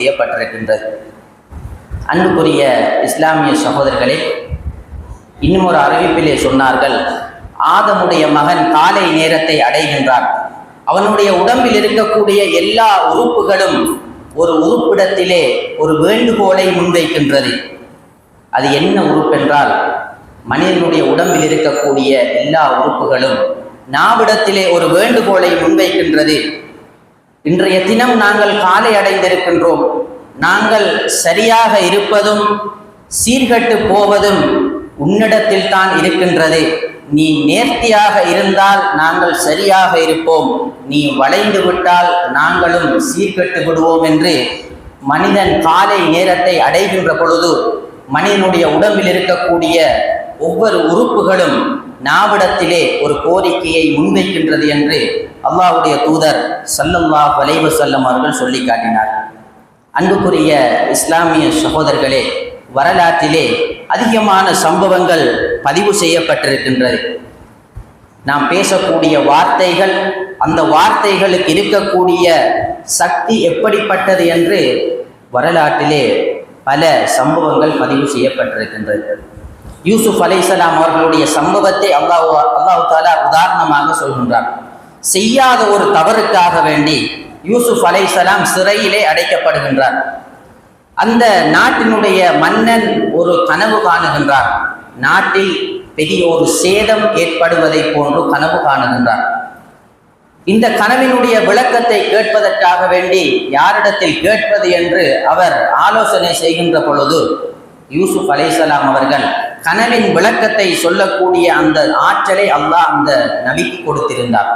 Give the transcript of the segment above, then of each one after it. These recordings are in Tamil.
செய்யப்பட்டிருக்கின்றது. அன்புக்குரிய இஸ்லாமிய சகோதரர்களே, இன்னும் ஒரு அறிவிப்பிலே சொன்னார்கள், ஆதமுடைய மகன் காலை நேரத்தை அடைகின்றான். அவனுடைய உடம்பில் இருக்கக்கூடிய எல்லா உறுப்புகளும் ஒரு உறுப்பிடத்திலே ஒரு வேண்டுகோளை முன்வைக்கின்றது. அது என்ன உறுப்பென்றால், மனிதனுடைய உடம்பில் இருக்கக்கூடிய எல்லா உறுப்புகளும் நாவிடத்திலே ஒரு வேண்டுகோளை முன்வைக்கின்றது. இன்றைய தினம் நாங்கள் காலை அடைந்திருக்கின்றோம். நாங்கள் சரியாக இருப்பதும் சீர்கட்டு போவதும் உன்னிடத்தில் தான் இருக்கின்றது. நீ நேர்த்தியாக இருந்தால் நாங்கள் சரியாக இருப்போம், நீ வளைந்து விட்டால் நாங்களும் சீர்கட்டு விடுவோம் என்று மனிதன் காலை நேரத்தை அடைகின்ற பொழுது மனிதனுடைய உடம்பில் இருக்கக்கூடிய ஒவ்வொரு உறுப்புகளும் நாவிடத்திலே ஒரு கோரிக்கையை முன்வைக்கின்றது என்று அல்லாஹ்வுடைய தூதர் ஸல்லல்லாஹு அலைஹி வஸல்லம் அவர்கள் சொல்லி காட்டினார். அன்புக்குரிய இஸ்லாமிய சகோதரர்களே, வரலாற்றிலே அதிகமான சம்பவங்கள் பதிவு செய்யப்பட்டிருக்கின்றது. நாம் பேசக்கூடிய வார்த்தைகள், அந்த வார்த்தைகளுக்கு இருக்கக்கூடிய சக்தி எப்படிப்பட்டது என்று வரலாற்றிலே பல சம்பவங்கள் பதிவு செய்யப்பட்டிருக்கின்றது. யூசுப் அலைஹிஸ்ஸலாம் அவர்களுடைய சம்பவத்தை அல்லாஹ் தஆலா உதாரணமாக சொல்கின்றார். செய்யாத ஒரு தவறுக்காக வேண்டி யூசுப் அலைஹிஸ்ஸலாம் சிறையிலே அடைக்கப்படுகின்றார். அந்த நாட்டினுடைய மன்னன் ஒரு கனவு காணுகின்றார். நாட்டில் பெரிய ஒரு சேதம் ஏற்படுவதை போன்று கனவு காணுகின்றார். இந்த கனவினுடைய விளக்கத்தை கேட்பதற்காக வேண்டி யாரிடத்தில் கேட்பது என்று அவர் ஆலோசனை செய்கின்ற பொழுது யூசுப் அலைஹிஸ்ஸலாம் அவர்கள் கனவின் விளக்கத்தை சொல்லக்கூடிய அந்த ஆற்றலை அல்லாஹ் அந்த நபிக்கு கொடுத்திருந்தார்.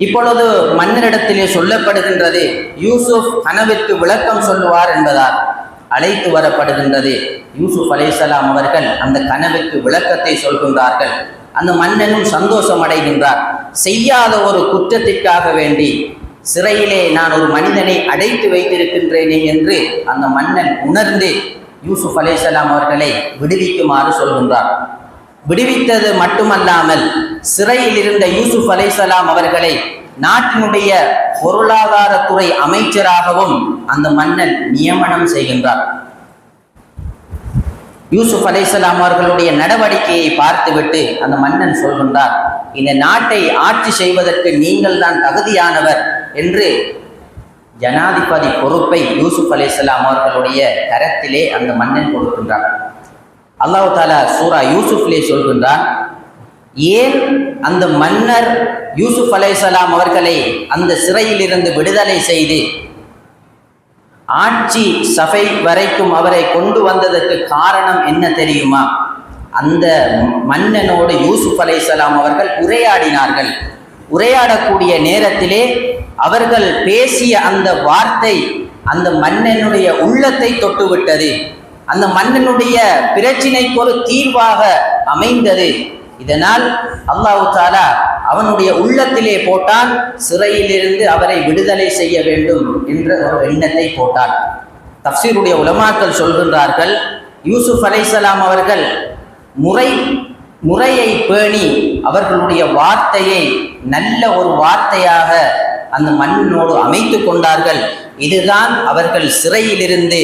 இப்பொழுது மன்னரிடத்திலே சொல்லப்படுகின்றது, யூசுப் கனவிற்கு விளக்கம் சொல்லுவார் என்பதால் அழைத்து வரப்படுகின்றது. யூசுப் அலைஹிஸ்ஸலாம் அவர்கள் அந்த கனவிற்கு விளக்கத்தை சொல்கின்றார்கள். அந்த மன்னனும் சந்தோஷம் அடைகின்றார். செய்யாத ஒரு குற்றத்திற்காக வேண்டி சிறையிலே நான் ஒரு மனிதனை அடைத்து வைத்திருக்கின்றேனே என்று அந்த மன்னன் உணர்ந்து யூசுப் அலைஹிஸ்ஸலாம் அவர்களை விடுவிக்குமாறு சொல்கின்றார். விடுவித்தது மட்டுமல்லாமல் சிறையில் இருந்த யூசுப் அலைஹிஸ்ஸலாம் அவர்களை நாட்டினுடைய பொருளாதாரத்துறை அமைச்சராகவும் அந்த மன்னன் நியமனம் செய்கின்றார். யூசுப் அலைஹிஸ்ஸலாம் அவர்களுடைய நடவடிக்கையை பார்த்துவிட்டு அந்த மன்னன் சொல்கின்றார், இந்த நாட்டை ஆட்சி செய்வதற்கு நீங்கள் தான் தகுதியானவர் என்று ஜனாதிபதி பொறுப்பை யூசுப் அலைஹிஸ்ஸலாம் அவர்களுடைய கரத்திலே அந்த மன்னன் கொடுக்கின்றார். அல்லாஹ் தஆலா சூரா யூசுஃபிலே சொல்கின்றான், ஏன் அந்த மன்னர் யூசுப் அலைஹிஸ்ஸலாம் அவர்களை அந்த சிறையில் இருந்து விடுதலை செய்து ஆட்சி சபை வரைக்கும் அவரை கொண்டு வந்ததற்கு காரணம் என்ன தெரியுமா? அந்த மன்னனோடு யூசுப் அலைஹிஸ்ஸலாம் அவர்கள் உரையாடினார்கள். உரையாடக்கூடிய நேரத்திலே அவர்கள் பேசிய அந்த வார்த்தை அந்த மன்னனுடைய உள்ளத்தை தொட்டுவிட்டது. அந்த மன்னனுடைய பிரச்சினைக்கு ஒரு தீர்வாக அமைந்தது. இதனால் அல்லாஹ் தஆலா அவனுடைய உள்ளத்திலே போட்டான், சிறையிலிருந்து அவரை விடுதலை செய்ய வேண்டும் என்ற ஒரு எண்ணத்தை போட்டான். தஃப்சீருடைய உலமாக்கள் சொல்கின்றார்கள், யூசுப் அலைஹிஸ்ஸலாம் அவர்கள் முறையை பேணி அவர்களுடைய வார்த்தையை நல்ல ஒரு வார்த்தையாக அந்த மன்னனோடு அமைத்து கொண்டார்கள். இதுதான் அவர்கள் சிறையிலிருந்து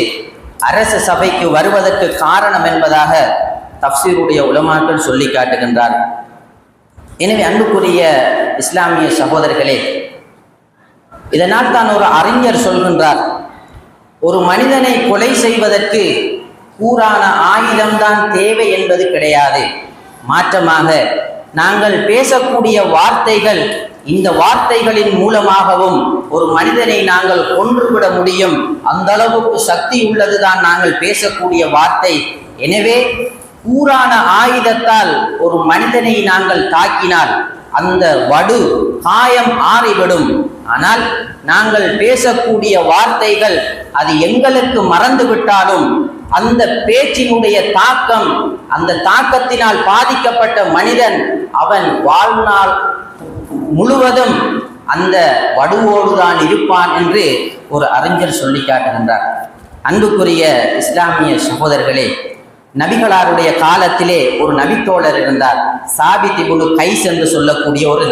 அரச சபைக்கு வருவதற்கு காரணம் என்பதாக தஃப்சீருடைய உலமாக்கள் சொல்லி காட்டுகின்றார். எனவே அன்புக்குரிய இஸ்லாமிய சகோதரர்களே, இதனால் தான் ஒரு அறிஞர் சொல்கின்றார், ஒரு மனிதனை கொலை செய்வதற்கு கூரான ஆயுதம்தான் தேவை என்பது கிடையாது. மாற்றமாக நாங்கள் பேசக்கூடிய வார்த்தைகள், இந்த வார்த்தைகளின் மூலமாகவும் ஒரு மனிதனை நாங்கள் கொன்றுவிட முடியும். அந்த அளவுக்கு சக்தி உள்ளதுதான் நாங்கள் பேசக்கூடிய வார்த்தை. எனவே கூரான ஆயுதத்தால் ஒரு மனிதனை நாங்கள் தாக்கினால் அந்த வடு காயம் ஆறிவிடும். ஆனால் நாங்கள் பேசக்கூடிய வார்த்தைகள் அது எங்களுக்கு மறந்துவிட்டாலும் அந்த பேச்சினுடைய தாக்கம், அந்த தாக்கத்தினால் பாதிக்கப்பட்ட மனிதன் அவன் வாழ்நாள் முழுவதும் அந்த வடுவோடுதான் இருப்பான் என்று ஒரு அறிஞர் சொல்லி காட்டுகின்றார். அன்புக்குரிய இஸ்லாமிய சகோதரர்களே, நபிகளாருடைய காலத்திலே ஒரு நபித்தோழர் இருந்தார், சாபித் இப்னு கைஸ் என்று சொல்லக்கூடிய ஒரு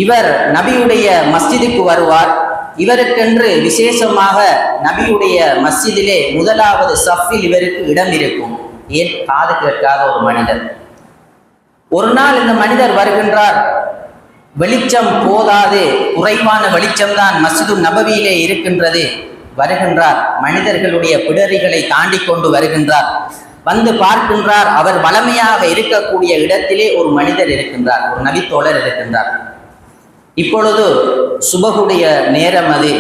இவர் நபியுடைய மஸ்ஜிதுக்கு வருவார். இவருக்கென்று விசேஷமாக நபியுடைய மஸ்ஜிதிலே முதலாவது சஃபில் இவருக்கு இடம் இருக்கும். ஏன்? காது கேட்காத ஒரு மனிதர். ஒரு நாள் இந்த மனிதர் வருகின்றார். வெளிச்சம் போதாது, குறைவான வெளிச்சம்தான் மஸ்ஜிது நபவியிலே இருக்கின்றது. வருகின்றார், மனிதர்களுடைய பிடரிகளை தாண்டி கொண்டு வருகின்றார். வந்து பார்க்கின்றார், அவர் வளமையாக இருக்கக்கூடிய இடத்திலே ஒரு மனிதர் இருக்கின்றார், ஒரு நபித்தோழர் இருக்கின்றார். இப்பொழுது சுபகுடைய நேரம் அது.